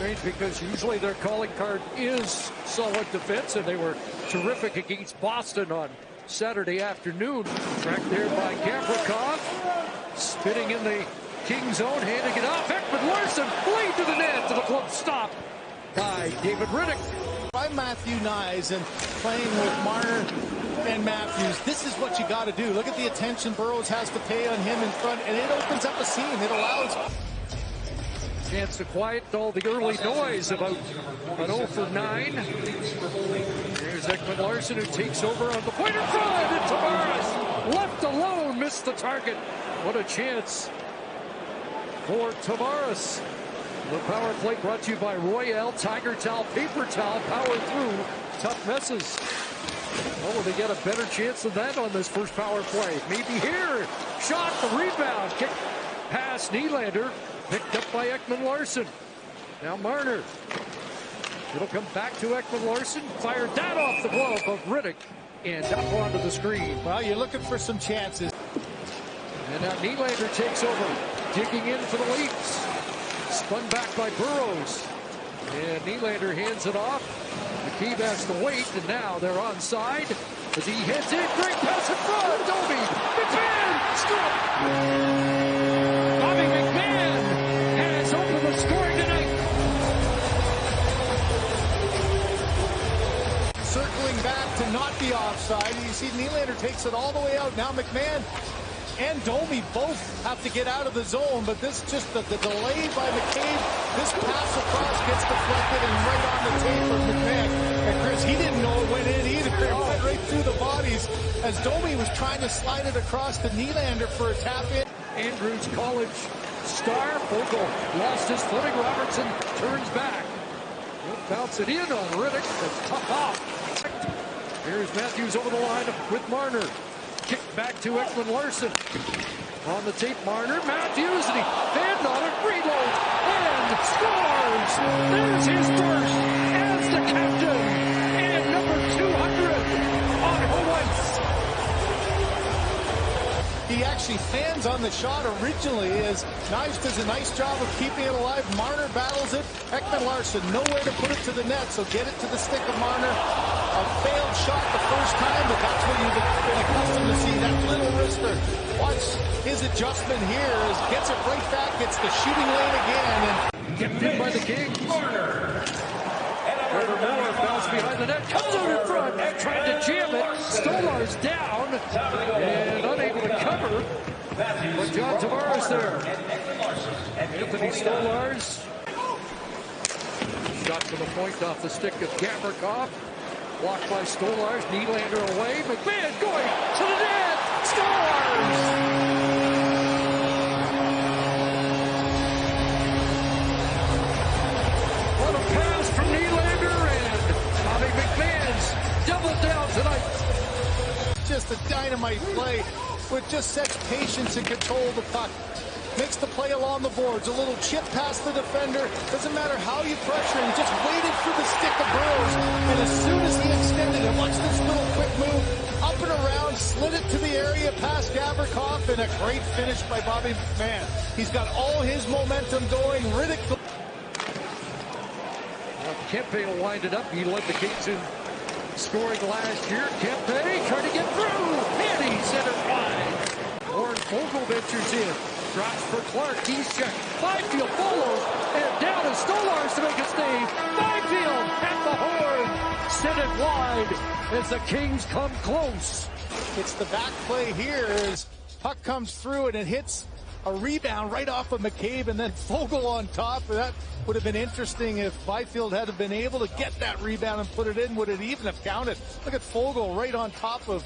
Strange because usually their calling card is solid defense, and they were terrific against Boston on Saturday afternoon. Tracked there by Gavrikov. Spinning in the Kings zone, handing it off. Ekman-Larsson, lead to the net, to the club stop by David Riddick. By Matthew Nyes and playing with Marner and Matthews. This is what you got to do. Look at the attention Burrows has to pay on him in front, and it opens up a seam. It allows chance to quiet all the early noise about an 0 for 9. Here's Ekman-Larsson, who takes over on the point in front, and Tavares left alone, missed the target. What a chance for Tavares. The power play brought to you by Royale, Tiger Towel, Paper Towel, power through tough messes. Oh, will they get a better chance than that on this first power play? Maybe here. Shot, the rebound, kick past Nylander, picked up by Ekman-Larsson. Now Marner. It'll come back to Ekman-Larsson, fired that off the glove of Riddick, and up onto the screen. Well, you're looking for some chances. And now Nylander takes over, digging in for the Leafs. Spun back by Burrows. And Nylander hands it off. McKeeb has to wait, and now they're onside as he heads in. Great pass in front. Domi. McMahon. Stop. Bobby McMahon has opened the scoring tonight. Circling back to not be offside. You see Nylander takes it all the way out. Now McMahon and Domi both have to get out of the zone, but this just the delay by McCabe. This pass across gets deflected and right on the tape of McMahon. And Chris, he didn't know it went in either. It went right through the bodies as Domi was trying to slide it across to Nylander for a tap in. Andrews college star. Fogle lost his footing. Robertson turns back. He'll bounce it in on Riddick. That's tough off. Here's Matthews over the line with Marner. Kick back to Ekman-Larsson. On the tape, Marner, Matthews, and he fanned on it, reloads, and scores! There's his first as the captain, and number 200 on home ice. He actually fans on the shot originally as Nyes does a nice job of keeping it alive. Marner battles it. Ekman-Larsson, nowhere to put it to the net, so get it to the stick of Marner. A failed shot the first time, but that's what you've been accustomed to see, that little wrister. Watch his adjustment here as gets it right back, gets the shooting lane again. And kept in by the Kings. Trevor Moore bounced behind the net, comes out in front, tried to jam it. Stolar's down and unable to cover. But John Tavares there. Anthony Stolarz. Shot to the point off the stick of Gavrikov. Blocked by Stolarz. Nylander away. McMahon going to the net. Scores! What a pass from Nylander, and Bobby McMahon's double down tonight. Just a dynamite play with just such patience and control of the puck. Makes the play along the boards. A little chip past the defender. Doesn't matter how you pressure him. Just waited for the stick of Burrows. And as soon as he extended it, watch this little quick move. Up and around, slid it to the area past Gavrikov, and a great finish by Bobby McMahon. He's got all his momentum going. Riddick. Well, Kempe will wind it up. He led the Kings in scoring last year. Kempe trying to get through. And he sent it wide. Warren Fogle ventures in. Drops for Clark. He's checked. Byfield follows. And down to Stolarz to make a save. Byfield at the horn. Sent it wide as the Kings come close. It's the back play here as puck comes through and it hits a rebound right off of McCabe and then Fogle on top. That would have been interesting if Byfield had been able to get that rebound and put it in. Would it even have counted? Look at Fogle right on top of...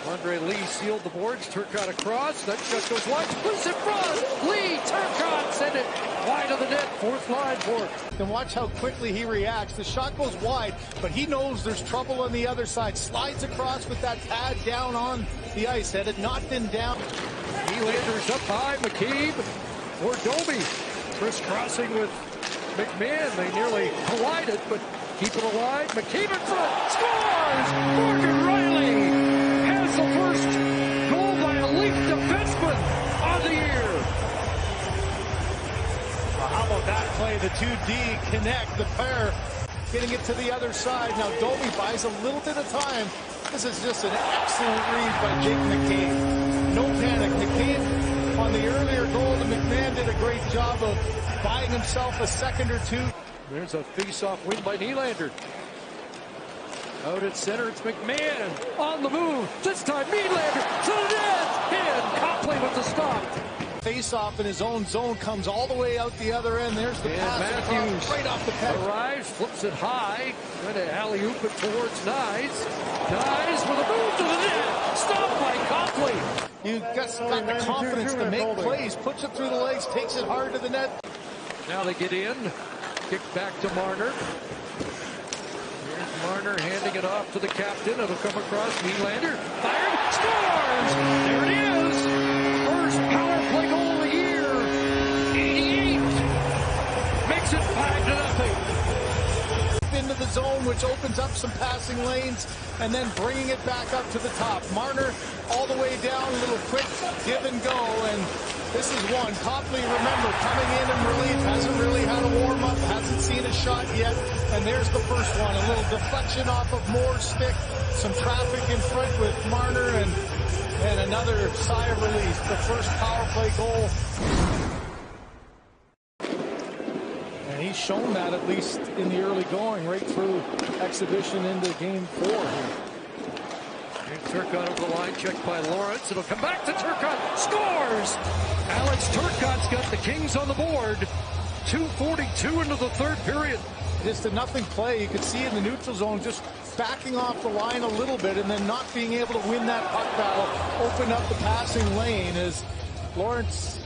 Andre Lee sealed the boards. Turcotte across. That shot goes wide. Loose in front. Lee, Turcotte sent it wide of the net. Fourth line for it. And watch how quickly he reacts. The shot goes wide, but he knows there's trouble on the other side. Slides across with that pad down on the ice. Had it not been down. Nylander's up high. McCabe or Domi. Crisscrossing with McMahon. They nearly collided, but keep it alive. McCabe in front. Scores! Morgan Riley has the first goal by a Leaf defenseman on the year. play. The 2D connect, the pair getting it to the other side. Now Domi buys a little bit of time. This is just an excellent read by Jake McCabe. No panic. McCabe on the earlier goal, and McMahon did a great job of buying himself a second or two. There's a face-off win by Nylander. Out at center, it's McMahon on the move. This time, Nylander to the net, and Copley with the stop. Face-off in his own zone, comes all the way out the other end. There's the pass Matthews right off the peg. Arrives, flips it high, trying to alley-oop it towards Nyes. Nyes with a move to the net, stopped by Copley. You just got the confidence to make plays, puts it through the legs, takes it hard to the net. Now they get in, kick back to Marner. Here's Marner handing it off to the captain. It'll come across Nylander, fired, scores! There it is! First power play goal of the year. 88 makes it 5-0. Into the zone, which opens up some passing lanes, and then bringing it back up to the top. Marner all the way down, a little quick give and go, and this is one. Copley, remember, coming in relief, hasn't really had a warm-up, hasn't seen a shot yet, and there's the first one. A little deflection off of Moore's stick, some traffic in front with Marner, and another sigh of relief. The first power play goal. And he's shown that, at least in the early going, right through exhibition into game 4 here. And Turcotte over the line, checked by Lawrence. It'll come back to Turcotte. Scores! Alex Turcotte's got the Kings on the board. 2:42 into the third period. Just a nothing play. You could see in the neutral zone just backing off the line a little bit and then not being able to win that puck battle. Opened up the passing lane as Lawrence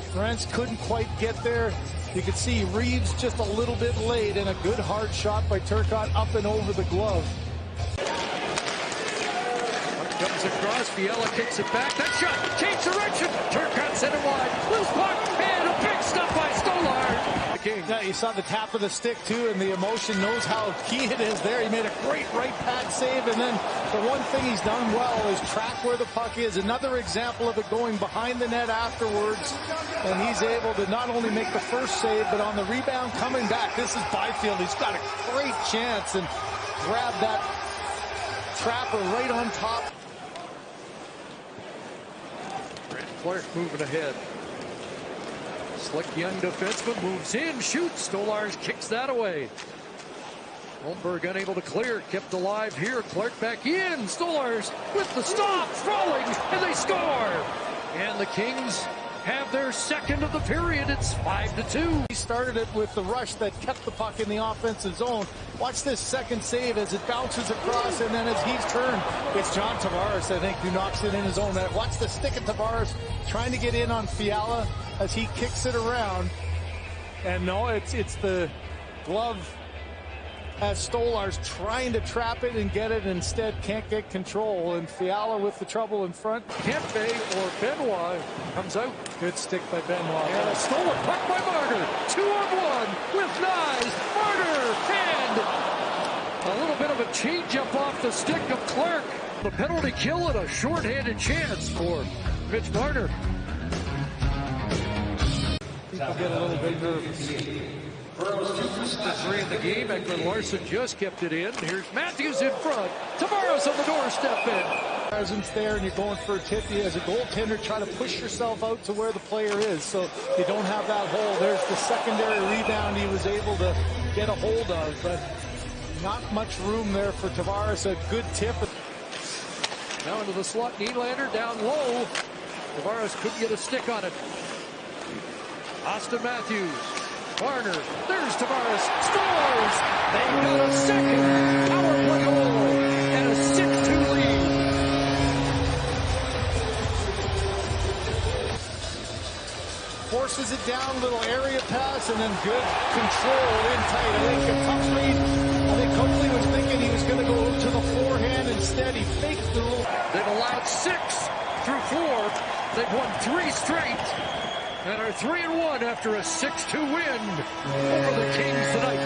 couldn't quite get there. You could see Reeves just a little bit late, and a good hard shot by Turcotte up and over the glove. Comes across, Fiala kicks it back. That shot, change direction. Turcotte sent it wide. Loose puck, and a big stop by Stolarz. The Kings. Yeah, you saw the tap of the stick too, and the emotion knows how key it is there. He made a great right pad save, and then the one thing he's done well is track where the puck is. Another example of it going behind the net afterwards, and he's able to not only make the first save, but on the rebound coming back. This is Byfield. He's got a great chance and grab that trapper right on top. Clark moving ahead. Slick young defenseman moves in, shoots. Stolarz kicks that away. Holmberg unable to clear, kept alive here. Clark back in. Stolarz with the stop, falling, and they score. And the Kings have their second of the period. It's 5-2. He started it with the rush that kept the puck in the offensive zone. Watch this second save as it bounces across, and then as he's turned, it's John Tavares, I think, who knocks it in his own net. Watch the stick of Tavares trying to get in on Fiala as he kicks it around. And no, it's the glove as Stolarz trying to trap it and get it, instead can't get control, and Fiala with the trouble in front. Kempe or Benoit comes out. Good stick by Benoit. And a stolen puck by Marner. 2-on-1 with Nyes. Marner, and a little bit of a change-up off the stick of Clark. The penalty kill and a shorthanded chance for Mitch Marner. People get a little bit nervous. The 3 in the game. Ekman Larson just kept it in. Here's Matthews in front. Tavares on the doorstep in. Presence there, and you're going for a tip. You, as a goaltender, try to push yourself out to where the player is, so you don't have that hole. There's the secondary rebound he was able to get a hold of, but not much room there for Tavares. A good tip. Now into the slot. Nylander down low. Tavares couldn't get a stick on it. Austin Matthews. Marner, there's Tavares, scores! They've got a second power play goal and a 6-2 lead. Forces it down, little area pass, and then good control in tight. I think a tough read. I think Copley was thinking he was going to go to the forehand. Instead, he faked the little. They've allowed 6 through 4. They've won 3 straight. And are 3-1 after a 6-2 win over the Kings tonight.